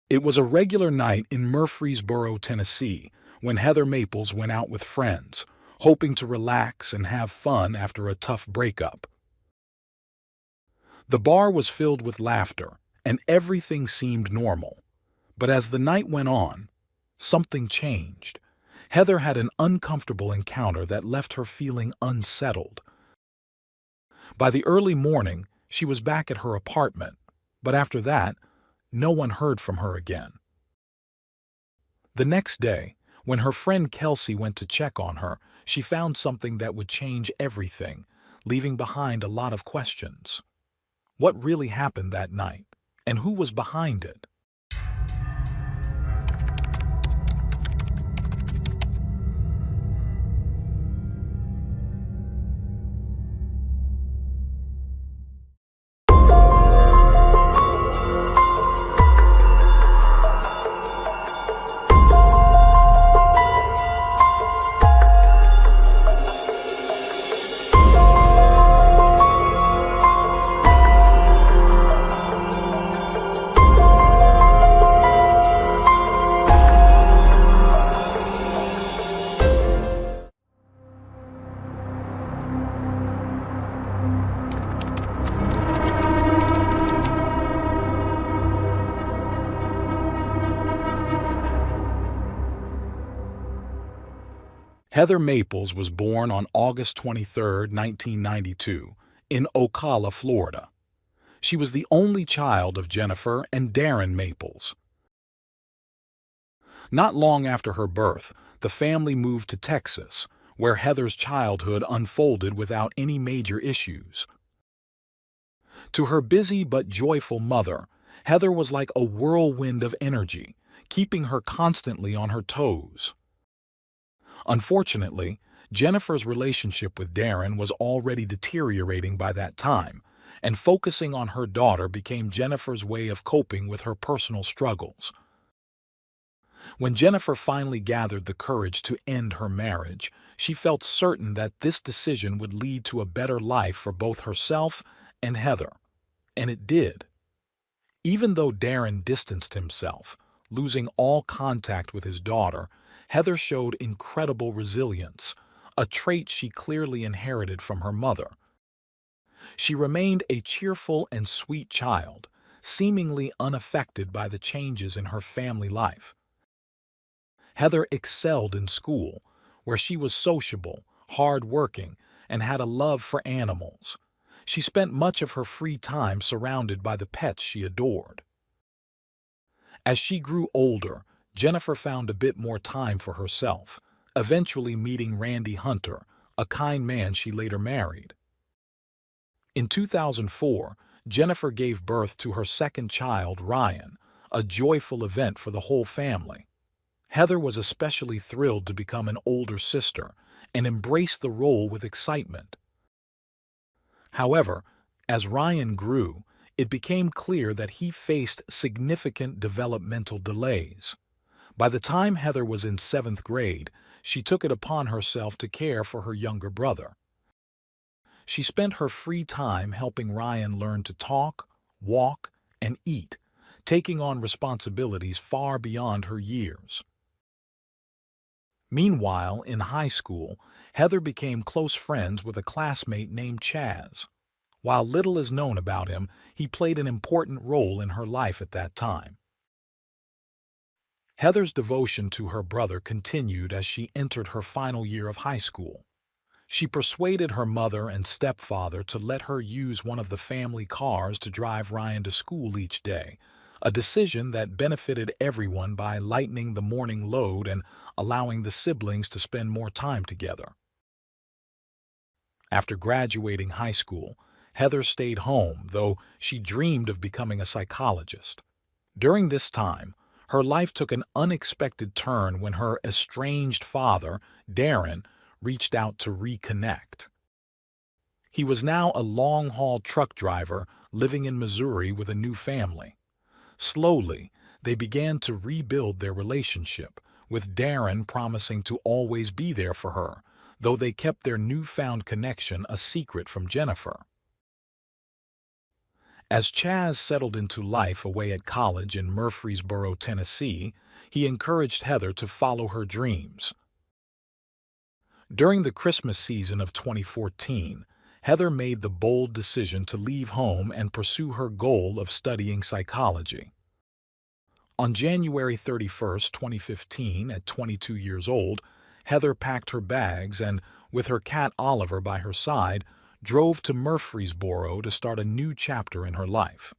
It was a regular night in Murfreesboro, Tennessee, when Heather Maples went out with friends, hoping to relax and have fun after a tough breakup. The bar was filled with laughter, and everything seemed normal. But as the night went on, something changed. Heather had an uncomfortable encounter that left her feeling unsettled. By the early morning, she was back at her apartment, but after that, no one heard from her again. The next day, when her friend Kelsey went to check on her, she found something that would change everything, leaving behind a lot of questions. What really happened that night, and who was behind it? Heather Maples was born on August 23, 1992, in Ocala, Florida. She was the only child of Jennifer and Darren Maples. Not long after her birth, the family moved to Texas, where Heather's childhood unfolded without any major issues. To her busy but joyful mother, Heather was like a whirlwind of energy, keeping her constantly on her toes. Unfortunately, Jennifer's relationship with Darren was already deteriorating by that time, and focusing on her daughter became Jennifer's way of coping with her personal struggles. When Jennifer finally gathered the courage to end her marriage, she felt certain that this decision would lead to a better life for both herself and Heather. And it did. Even though Darren distanced himself, losing all contact with his daughter, Heather showed incredible resilience, a trait she clearly inherited from her mother. She remained a cheerful and sweet child, seemingly unaffected by the changes in her family life. Heather excelled in school, where she was sociable, hard-working, and had a love for animals. She spent much of her free time surrounded by the pets she adored. As she grew older, Jennifer found a bit more time for herself, eventually meeting Randy Hunter, a kind man she later married. In 2004, Jennifer gave birth to her second child, Ryan, a joyful event for the whole family. Heather was especially thrilled to become an older sister and embraced the role with excitement. However, as Ryan grew, it became clear that he faced significant developmental delays. By the time Heather was in 7th grade, she took it upon herself to care for her younger brother. She spent her free time helping Ryan learn to talk, walk, and eat, taking on responsibilities far beyond her years. Meanwhile, in high school, Heather became close friends with a classmate named Chaz. While little is known about him, he played an important role in her life at that time. Heather's devotion to her brother continued as she entered her final year of high school. She persuaded her mother and stepfather to let her use one of the family cars to drive Ryan to school each day, a decision that benefited everyone by lightening the morning load and allowing the siblings to spend more time together. After graduating high school, Heather stayed home, though she dreamed of becoming a psychologist. During this time, her life took an unexpected turn when her estranged father, Darren, reached out to reconnect. He was now a long-haul truck driver living in Missouri with a new family. Slowly, they began to rebuild their relationship, with Darren promising to always be there for her, though they kept their newfound connection a secret from Jennifer. As Chaz settled into life away at college in Murfreesboro, Tennessee, he encouraged Heather to follow her dreams. During the Christmas season of 2014, Heather made the bold decision to leave home and pursue her goal of studying psychology. On January 31, 2015, at 22 years old, Heather packed her bags and, with her cat Oliver by her side, drove to Murfreesboro to start a new chapter in her life.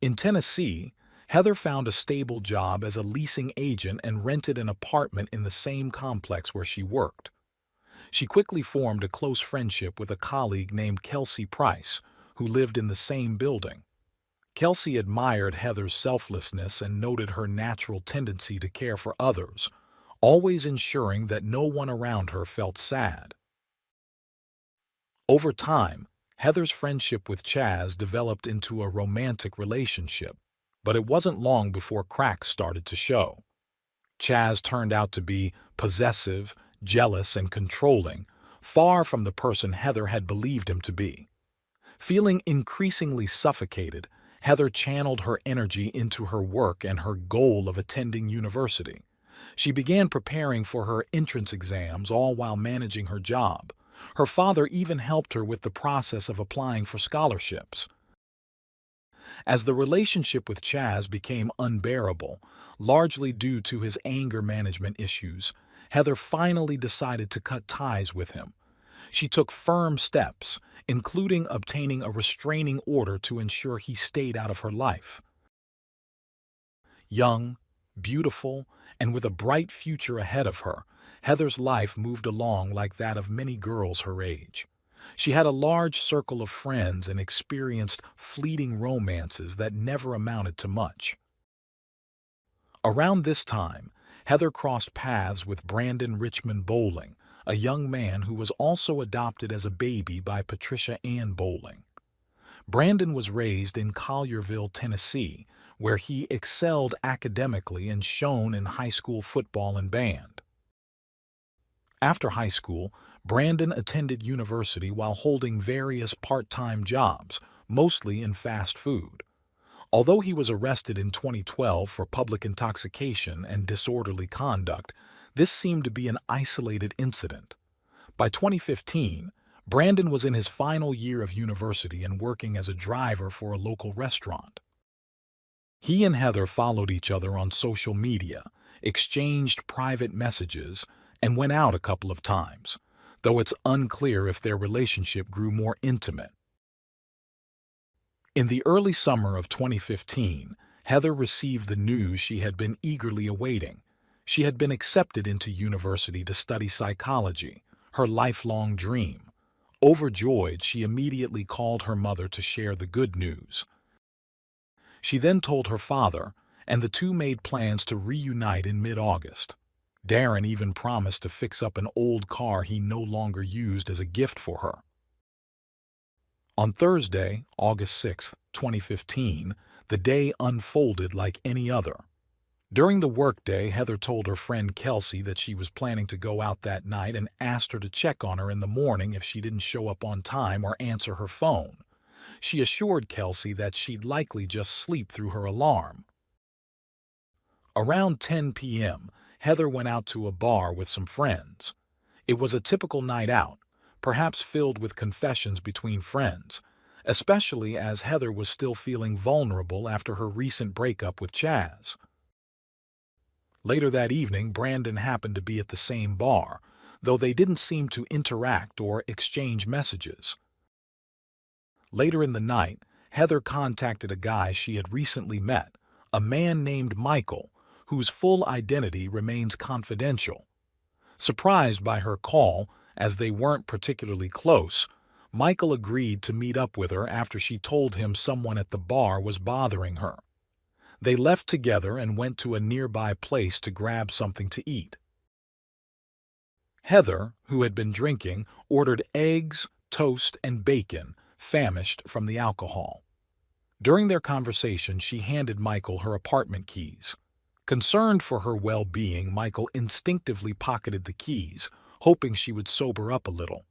In Tennessee, Heather found a stable job as a leasing agent and rented an apartment in the same complex where she worked. She quickly formed a close friendship with a colleague named Kelsey Price, who lived in the same building. Kelsey admired Heather's selflessness and noted her natural tendency to care for others, always ensuring that no one around her felt sad. Over time, Heather's friendship with Chaz developed into a romantic relationship, but it wasn't long before cracks started to show. Chaz turned out to be possessive, jealous, and controlling, far from the person Heather had believed him to be. Feeling increasingly suffocated, Heather channeled her energy into her work and her goal of attending university. She began preparing for her entrance exams, all while managing her job. Her father even helped her with the process of applying for scholarships. As the relationship with Chaz became unbearable, largely due to his anger management issues, Heather finally decided to cut ties with him. She took firm steps, including obtaining a restraining order to ensure he stayed out of her life. Young, beautiful, and with a bright future ahead of her, Heather's life moved along like that of many girls her age. She had a large circle of friends and experienced fleeting romances that never amounted to much. Around this time, Heather crossed paths with Brandon Richmond Bowling, a young man who was also adopted as a baby by Patricia Ann Bowling. Brandon was raised in Collierville, Tennessee, where he excelled academically and shone in high school football and band. After high school, Brandon attended university while holding various part-time jobs, mostly in fast food. Although he was arrested in 2012 for public intoxication and disorderly conduct, this seemed to be an isolated incident. By 2015, Brandon was in his final year of university and working as a driver for a local restaurant. He and Heather followed each other on social media, exchanged private messages, and went out a couple of times, though it's unclear if their relationship grew more intimate. In the early summer of 2015, Heather received the news she had been eagerly awaiting. She had been accepted into university to study psychology, her lifelong dream. Overjoyed, she immediately called her mother to share the good news. She then told her father, and the two made plans to reunite in mid-August. Darren even promised to fix up an old car he no longer used as a gift for her. On Thursday, August 6, 2015, the day unfolded like any other. During the workday, Heather told her friend Kelsey that she was planning to go out that night and asked her to check on her in the morning if she didn't show up on time or answer her phone. She assured Kelsey that she'd likely just sleep through her alarm. Around 10 p.m., Heather went out to a bar with some friends. It was a typical night out, perhaps filled with confessions between friends, especially as Heather was still feeling vulnerable after her recent breakup with Chaz. Later that evening, Brandon happened to be at the same bar, though they didn't seem to interact or exchange messages. Later in the night, Heather contacted a guy she had recently met, a man named Michael, whose full identity remains confidential. Surprised by her call, as they weren't particularly close, Michael agreed to meet up with her after she told him someone at the bar was bothering her. They left together and went to a nearby place to grab something to eat. Heather, who had been drinking, ordered eggs, toast, and bacon, famished from the alcohol. During their conversation, she handed Michael her apartment keys. Concerned for her well-being, Michael instinctively pocketed the keys, hoping she would sober up a little.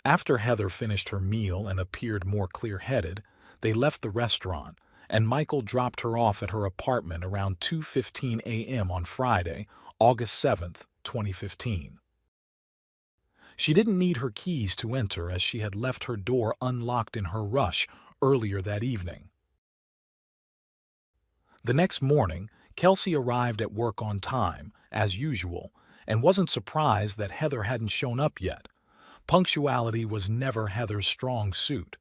After Heather finished her meal and appeared more clear-headed, they left the restaurant, and Michael dropped her off at her apartment around 2:15 a.m. on Friday, August 7th, 2015. She didn't need her keys to enter as she had left her door unlocked in her rush earlier that evening. The next morning, Kelsey arrived at work on time, as usual, and wasn't surprised that Heather hadn't shown up yet. Punctuality was never Heather's strong suit.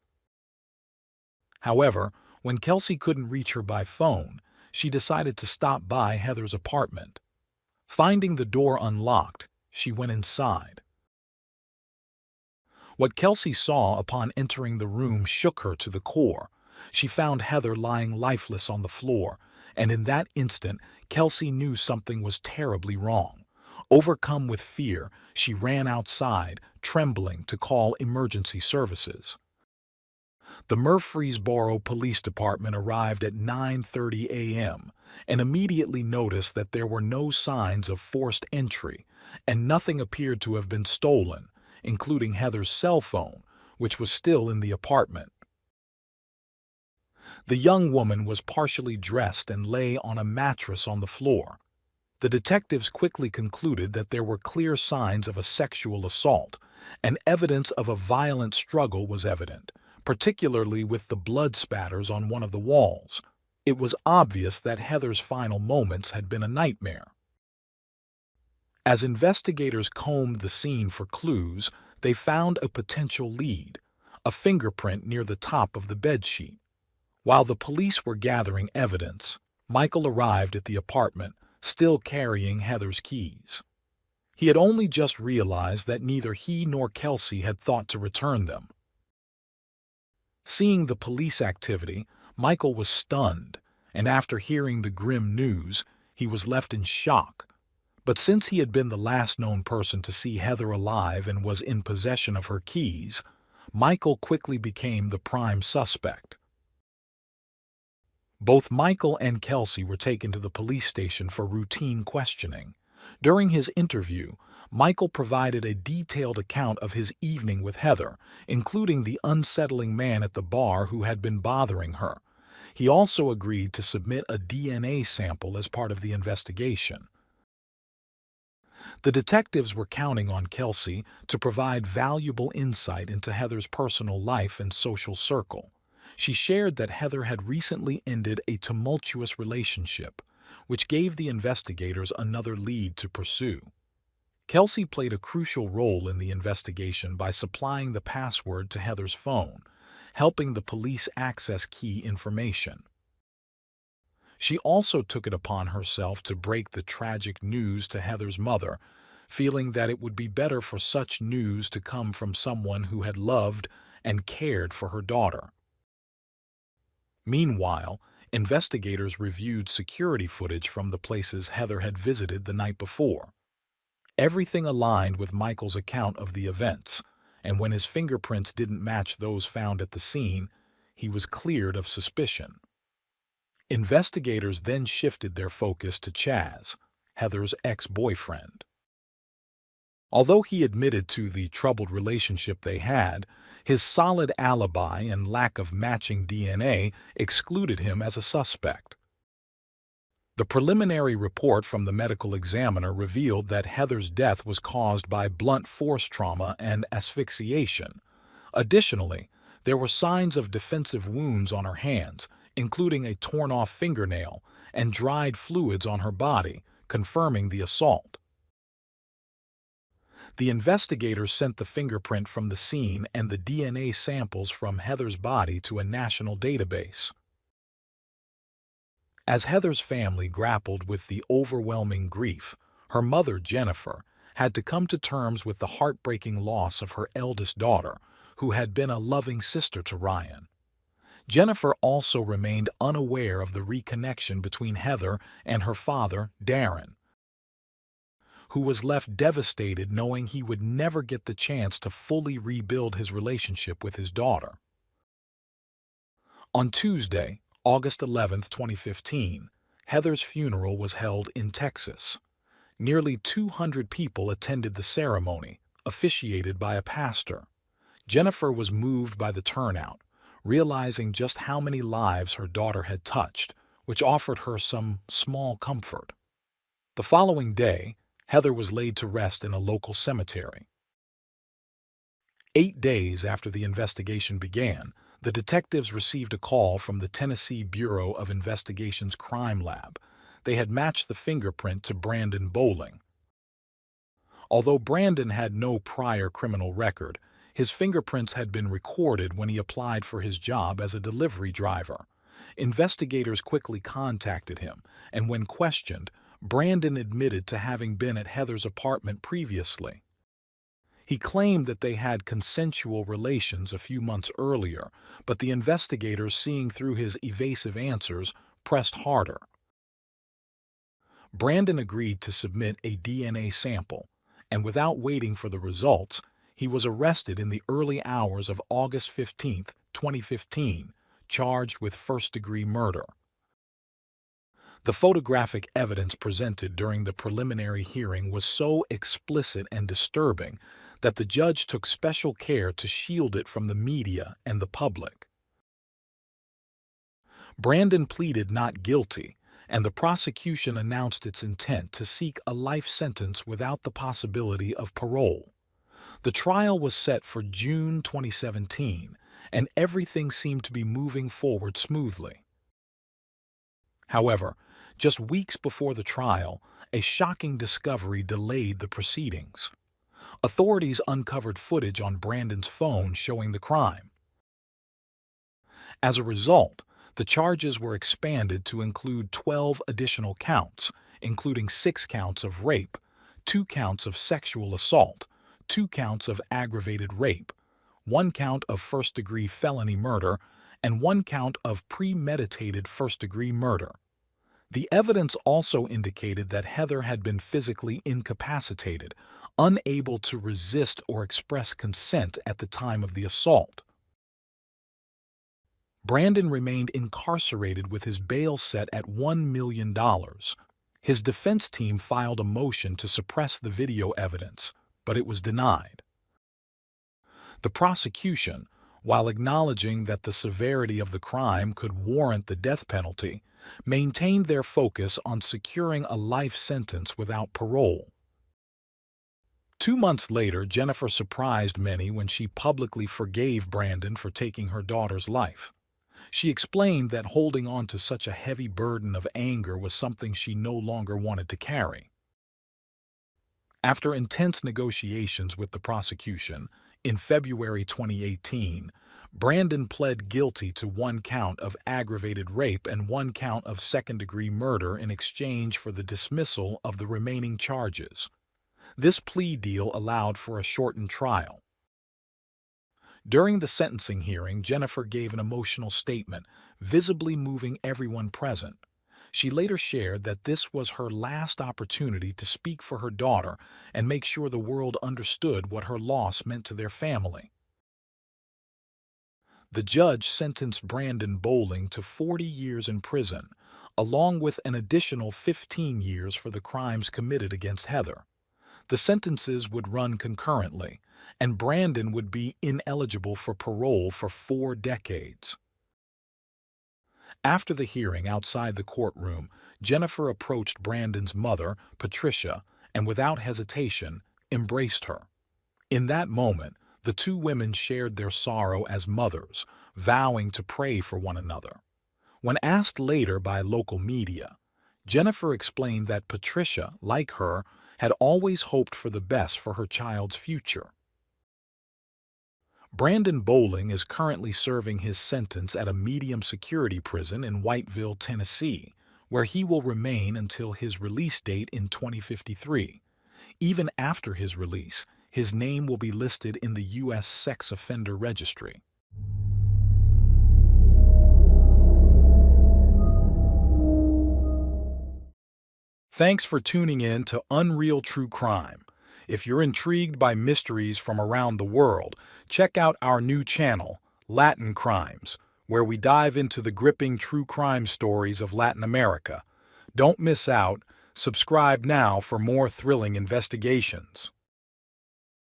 However, when Kelsey couldn't reach her by phone, she decided to stop by Heather's apartment. Finding the door unlocked, she went inside. What Kelsey saw upon entering the room shook her to the core. She found Heather lying lifeless on the floor, and in that instant, Kelsey knew something was terribly wrong. Overcome with fear, she ran outside, trembling, to call emergency services. The Murfreesboro Police Department arrived at 9:30 a.m. and immediately noticed that there were no signs of forced entry, and nothing appeared to have been stolen, including Heather's cell phone, which was still in the apartment. The young woman was partially dressed and lay on a mattress on the floor. The detectives quickly concluded that there were clear signs of a sexual assault, and evidence of a violent struggle was evident, particularly with the blood spatters on one of the walls. It was obvious that Heather's final moments had been a nightmare. As investigators combed the scene for clues, they found a potential lead, a fingerprint near the top of the bedsheet. While the police were gathering evidence, Michael arrived at the apartment, still carrying Heather's keys. He had only just realized that neither he nor Kelsey had thought to return them. Seeing the police activity, Michael was stunned, and after hearing the grim news, he was left in shock. But since he had been the last known person to see Heather alive and was in possession of her keys, Michael quickly became the prime suspect. Both Michael and Kelsey were taken to the police station for routine questioning. During his interview, Michael provided a detailed account of his evening with Heather, including the unsettling man at the bar who had been bothering her. He also agreed to submit a DNA sample as part of the investigation. The detectives were counting on Kelsey to provide valuable insight into Heather's personal life and social circle. She shared that Heather had recently ended a tumultuous relationship, which gave the investigators another lead to pursue. Kelsey played a crucial role in the investigation by supplying the password to Heather's phone, helping the police access key information. She also took it upon herself to break the tragic news to Heather's mother, feeling that it would be better for such news to come from someone who had loved and cared for her daughter. Meanwhile, investigators reviewed security footage from the places Heather had visited the night before. Everything aligned with Michael's account of the events, and when his fingerprints didn't match those found at the scene, he was cleared of suspicion. Investigators then shifted their focus to Chaz, Heather's ex-boyfriend. Although he admitted to the troubled relationship they had, his solid alibi and lack of matching DNA excluded him as a suspect. The preliminary report from the medical examiner revealed that Heather's death was caused by blunt force trauma and asphyxiation. Additionally, there were signs of defensive wounds on her hands, including a torn-off fingernail and dried fluids on her body, confirming the assault. The investigators sent the fingerprint from the scene and the DNA samples from Heather's body to a national database. As Heather's family grappled with the overwhelming grief, her mother, Jennifer, had to come to terms with the heartbreaking loss of her eldest daughter, who had been a loving sister to Ryan. Jennifer also remained unaware of the reconnection between Heather and her father, Darren, who was left devastated knowing he would never get the chance to fully rebuild his relationship with his daughter. On Tuesday, August 11, 2015, Heather's funeral was held in Texas. Nearly 200 people attended the ceremony, officiated by a pastor. Jennifer was moved by the turnout, realizing just how many lives her daughter had touched, which offered her some small comfort. The following day, Heather was laid to rest in a local cemetery. 8 days after the investigation began, the detectives received a call from the Tennessee Bureau of Investigation's crime lab. They had matched the fingerprint to Brandon Bowling. Although Brandon had no prior criminal record, his fingerprints had been recorded when he applied for his job as a delivery driver. Investigators quickly contacted him, and when questioned, Brandon admitted to having been at Heather's apartment previously. He claimed that they had consensual relations a few months earlier, but the investigators, seeing through his evasive answers, pressed harder. Brandon agreed to submit a DNA sample, and without waiting for the results, he was arrested in the early hours of August 15, 2015, charged with first-degree murder. The photographic evidence presented during the preliminary hearing was so explicit and disturbing that the judge took special care to shield it from the media and the public. Brandon pleaded not guilty, and the prosecution announced its intent to seek a life sentence without the possibility of parole. The trial was set for June 2017, and everything seemed to be moving forward smoothly. However, just weeks before the trial, a shocking discovery delayed the proceedings. Authorities uncovered footage on Brandon's phone showing the crime. As a result, the charges were expanded to include 12 additional counts, including 6 counts of rape, 2 counts of sexual assault, 2 counts of aggravated rape, 1 count of first-degree felony murder, and 1 count of premeditated first-degree murder. The evidence also indicated that Heather had been physically incapacitated, unable to resist or express consent at the time of the assault. Brandon remained incarcerated with his bail set at $1 million. His defense team filed a motion to suppress the video evidence, but it was denied. The prosecution, while acknowledging that the severity of the crime could warrant the death penalty, maintained their focus on securing a life sentence without parole. 2 months later, Jennifer surprised many when she publicly forgave Brandon for taking her daughter's life. She explained that holding on to such a heavy burden of anger was something she no longer wanted to carry. After intense negotiations with the prosecution, in February 2018, Brandon pled guilty to 1 count of aggravated rape and 1 count of second-degree murder in exchange for the dismissal of the remaining charges. This plea deal allowed for a shortened trial. During the sentencing hearing, Jennifer gave an emotional statement, visibly moving everyone present. She later shared that this was her last opportunity to speak for her daughter and make sure the world understood what her loss meant to their family. The judge sentenced Brandon Bowling to 40 years in prison, along with an additional 15 years for the crimes committed against Heather. The sentences would run concurrently, and Brandon would be ineligible for parole for 4 decades. After the hearing outside the courtroom, Jennifer approached Brandon's mother, Patricia, and without hesitation, embraced her. In that moment, the 2 women shared their sorrow as mothers, vowing to pray for one another. When asked later by local media, Jennifer explained that Patricia, like her, had always hoped for the best for her child's future. Brandon Bowling is currently serving his sentence at a medium-security prison in Whiteville, Tennessee, where he will remain until his release date in 2053. Even after his release, his name will be listed in the U.S. Sex Offender Registry. Thanks for tuning in to Unreal True Crime. If you're intrigued by mysteries from around the world, check out our new channel, Latin Crimes, where we dive into the gripping true crime stories of Latin America. Don't miss out. Subscribe now for more thrilling investigations.